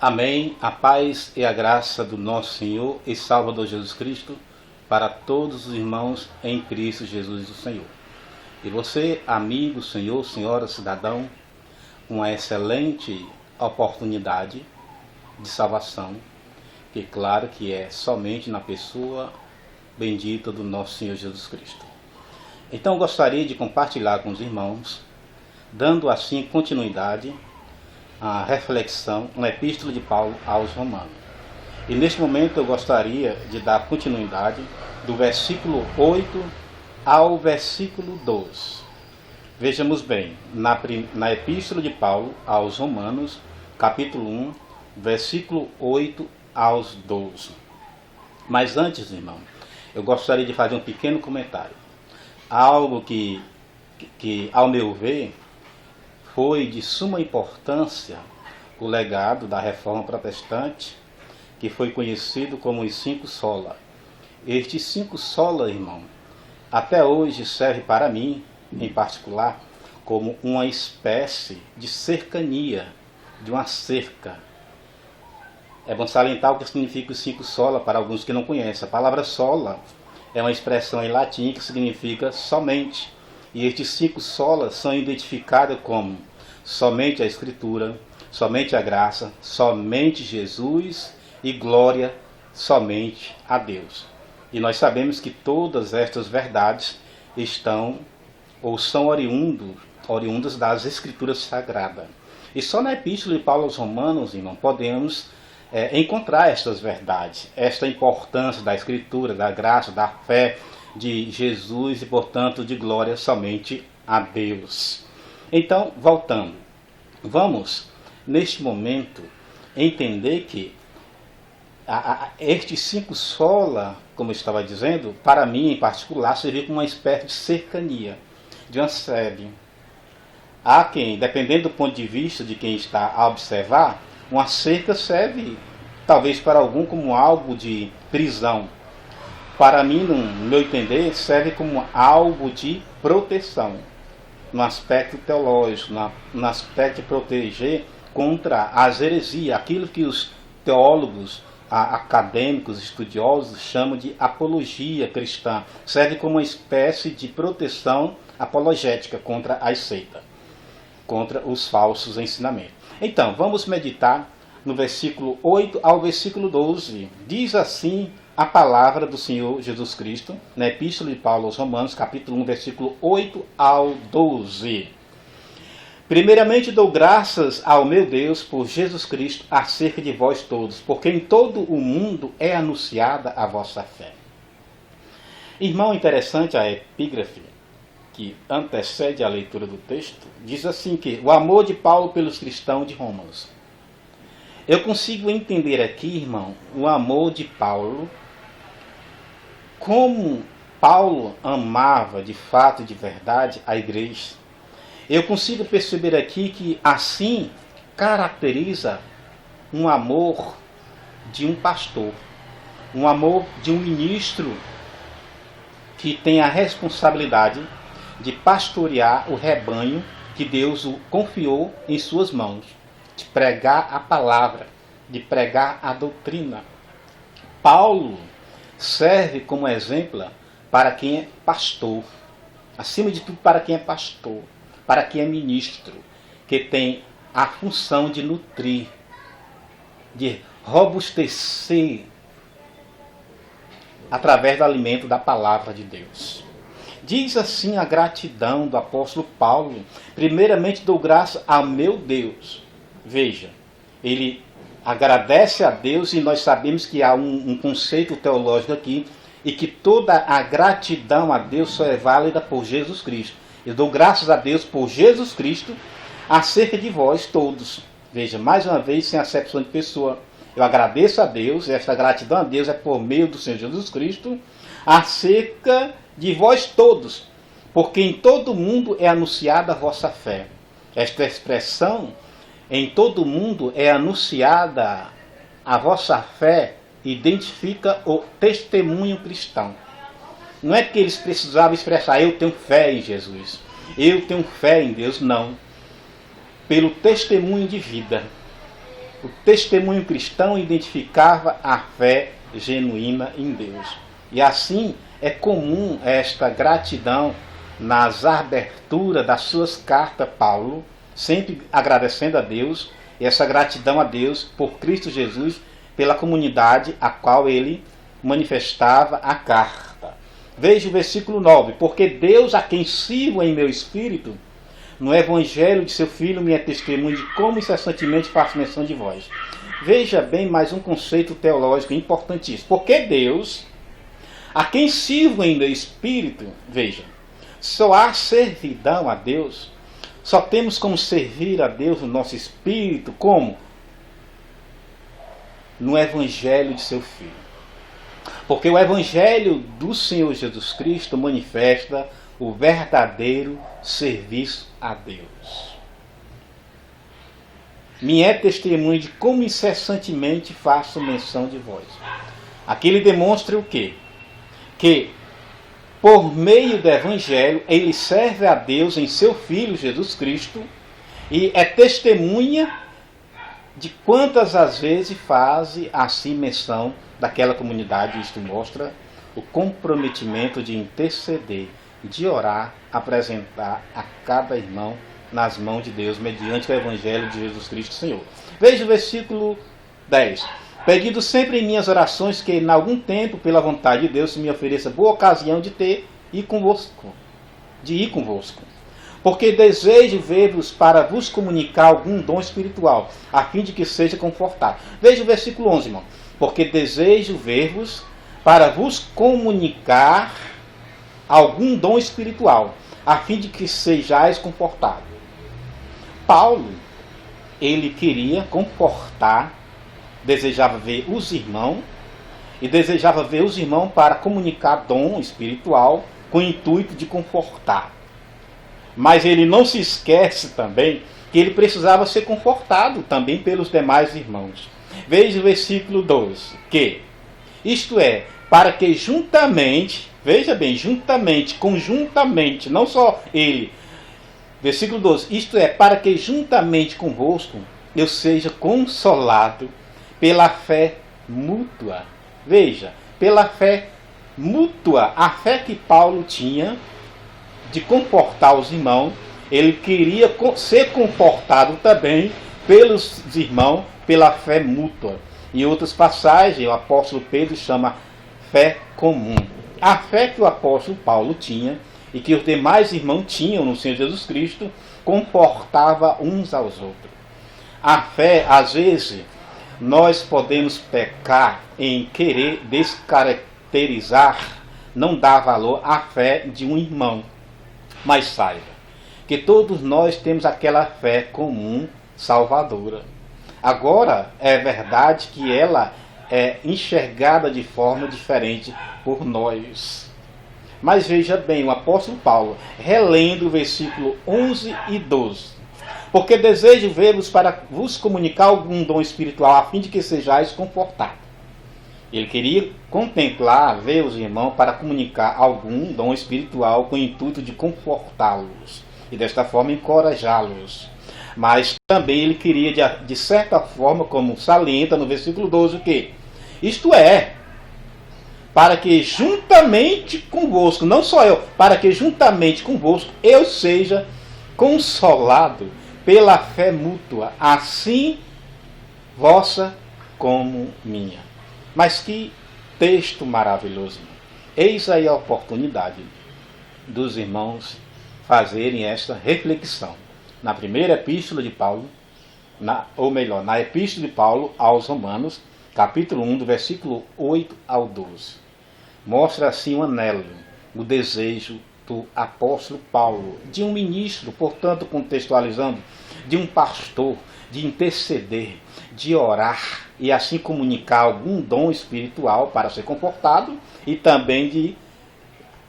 Amém. A paz e a graça do nosso Senhor e Salvador Jesus Cristo para todos os irmãos em Cristo Jesus o Senhor. E você, amigo, senhor, senhora, cidadão, uma excelente oportunidade de salvação, que claro que é somente na pessoa bendita do nosso Senhor Jesus Cristo. Então eu gostaria de compartilhar com os irmãos, dando assim continuidade à reflexão na Epístola de Paulo aos Romanos. E neste momento eu gostaria de dar continuidade do versículo 8 ao versículo 12. Vejamos bem, na Epístola de Paulo aos Romanos, capítulo 1, versículo 8 aos 12. Mas antes, irmão, eu gostaria de fazer um pequeno comentário. Algo que ao meu ver, foi de suma importância o legado da Reforma Protestante, que foi conhecido como os 5 sola. Estes 5 sola, irmão, até hoje serve para mim, em particular, como uma espécie de cercania, de uma cerca. É bom salientar o que significa os 5 sola para alguns que não conhecem. A palavra sola é uma expressão em latim que significa somente. E estes 5 solas são identificados como somente a Escritura, somente a graça, somente Jesus e glória somente a Deus. E nós sabemos que todas estas verdades estão ou são oriundas das Escrituras Sagradas. E só na Epístola de Paulo aos Romanos, irmão, podemos encontrar estas verdades, esta importância da Escritura, da graça, da fé de Jesus e, portanto, de glória somente a Deus. Então, voltando, vamos, neste momento, entender que estes 5 sola, como eu estava dizendo, para mim em particular, serviu como uma espécie de cercania, de uma sede. Há quem, dependendo do ponto de vista de quem está a observar, uma cerca serve, talvez para algum, como algo de prisão. Para mim, no meu entender, serve como algo de proteção, no aspecto teológico, no aspecto de proteger contra as heresias, aquilo que os teólogos, acadêmicos, estudiosos chamam de apologia cristã. Serve como uma espécie de proteção apologética contra as seitas, contra os falsos ensinamentos. Então, vamos meditar no versículo 8 ao versículo 12. Diz assim a palavra do Senhor Jesus Cristo, na Epístola de Paulo aos Romanos, capítulo 1, versículo 8 ao 12. Primeiramente dou graças ao meu Deus por Jesus Cristo acerca de vós todos, porque em todo o mundo é anunciada a vossa fé. Irmão, interessante a epígrafe que antecede a leitura do texto, diz assim que o amor de Paulo pelos cristãos de Romanos. Eu consigo entender aqui, irmão, o amor de Paulo, como Paulo amava de fato, de verdade, a igreja. Eu consigo perceber aqui que assim caracteriza um amor de um pastor, um amor de um ministro que tem a responsabilidade de pastorear o rebanho que Deus o confiou em suas mãos, de pregar a palavra, de pregar a doutrina. Paulo serve como exemplo para quem é pastor, acima de tudo para quem é pastor, para quem é ministro, que tem a função de nutrir, de robustecer através do alimento da palavra de Deus. Diz assim a gratidão do apóstolo Paulo: primeiramente dou graça a meu Deus. Veja, ele agradece a Deus e nós sabemos que há um conceito teológico aqui e que toda a gratidão a Deus só é válida por Jesus Cristo. Eu dou graças a Deus por Jesus Cristo acerca de vós todos. Veja, mais uma vez, sem acepção de pessoa. Eu agradeço a Deus, e esta gratidão a Deus é por meio do Senhor Jesus Cristo, acerca de vós todos, porque em todo mundo é anunciada a vossa fé. Esta expressão, em todo mundo é anunciada a vossa fé, identifica o testemunho cristão. Não é que eles precisavam expressar, eu tenho fé em Jesus, eu tenho fé em Deus, não. Pelo testemunho de vida. o testemunho cristão identificava a fé genuína em Deus. E assim é comum esta gratidão nas aberturas das suas cartas, Paulo, sempre agradecendo a Deus, e essa gratidão a Deus por Cristo Jesus, pela comunidade a qual ele manifestava a carta. Veja o versículo 9: porque Deus, a quem sirvo em meu espírito, no evangelho de seu Filho, me é testemunho de como incessantemente faço menção de vós. Veja bem mais um conceito teológico importantíssimo. Porque Deus, a quem sirvo em meu espírito, veja, só há servidão a Deus, só temos como servir a Deus no nosso espírito, como? No evangelho de seu Filho. Porque o evangelho do Senhor Jesus Cristo manifesta o verdadeiro serviço a Deus. Me é testemunho de como incessantemente faço menção de vós. Aqui ele demonstra o quê? Que por meio do evangelho ele serve a Deus em seu Filho Jesus Cristo e é testemunha de quantas as vezes faz assim menção daquela comunidade. Isto mostra o comprometimento de interceder, de orar, apresentar a cada irmão nas mãos de Deus, mediante o Evangelho de Jesus Cristo Senhor. Veja o versículo 10. Pedindo sempre em minhas orações que, em algum tempo, pela vontade de Deus, se me ofereça boa ocasião de ir convosco. Porque desejo ver-vos para vos comunicar algum dom espiritual, a fim de que seja confortado. Veja o versículo 11, irmão. Porque desejo ver-vos para vos comunicar algum dom espiritual, a fim de que sejais confortados. Paulo, ele queria confortar, desejava ver os irmãos, e desejava ver os irmãos para comunicar dom espiritual com o intuito de confortar. Mas ele não se esquece também que ele precisava ser confortado também pelos demais irmãos. Veja o versículo 12, que isto é, para que juntamente, veja bem, juntamente, conjuntamente, não só ele. Versículo 12, isto é, para que juntamente convosco eu seja consolado pela fé mútua. Veja, pela fé mútua, a fé que Paulo tinha de confortar os irmãos, ele queria ser confortado também pelos irmãos pela fé mútua. Em outras passagens, o apóstolo Pedro chama fé comum. A fé que o apóstolo Paulo tinha e que os demais irmãos tinham no Senhor Jesus Cristo confortava uns aos outros. A fé, às vezes, nós podemos pecar em querer descaracterizar, não dar valor à fé de um irmão. Mas saiba que todos nós temos aquela fé comum salvadora. Agora, é verdade que ela é enxergada de forma diferente por nós. Mas veja bem, o apóstolo Paulo, relendo o versículo 11 e 12. Porque desejo ver-vos para vos comunicar algum dom espiritual, a fim de que sejais confortados. Ele queria contemplar, ver os irmãos para comunicar algum dom espiritual com o intuito de confortá-los e desta forma encorajá-los. Mas também ele queria, de certa forma, como salienta no versículo 12, o quê? Isto é, para que juntamente convosco, não só eu, para que juntamente convosco eu seja consolado pela fé mútua, assim vossa como minha. Mas que texto maravilhoso. Eis aí a oportunidade dos irmãos fazerem esta reflexão. Na primeira epístola de Paulo, na epístola de Paulo aos Romanos, capítulo 1, do versículo 8 ao 12. Mostra assim um anelo, o desejo do apóstolo Paulo, de um ministro, portanto contextualizando, de um pastor, de interceder, de orar e assim comunicar algum dom espiritual para ser confortado e também de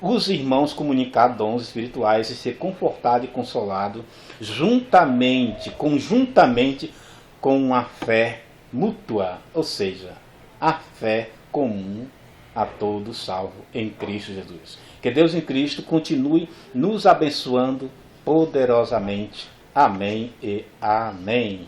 os irmãos comunicar dons espirituais e ser confortado e consolado conjuntamente com a fé mútua, ou seja, a fé comum a todos salvo em Cristo Jesus. Que Deus em Cristo continue nos abençoando poderosamente. Amém e amém.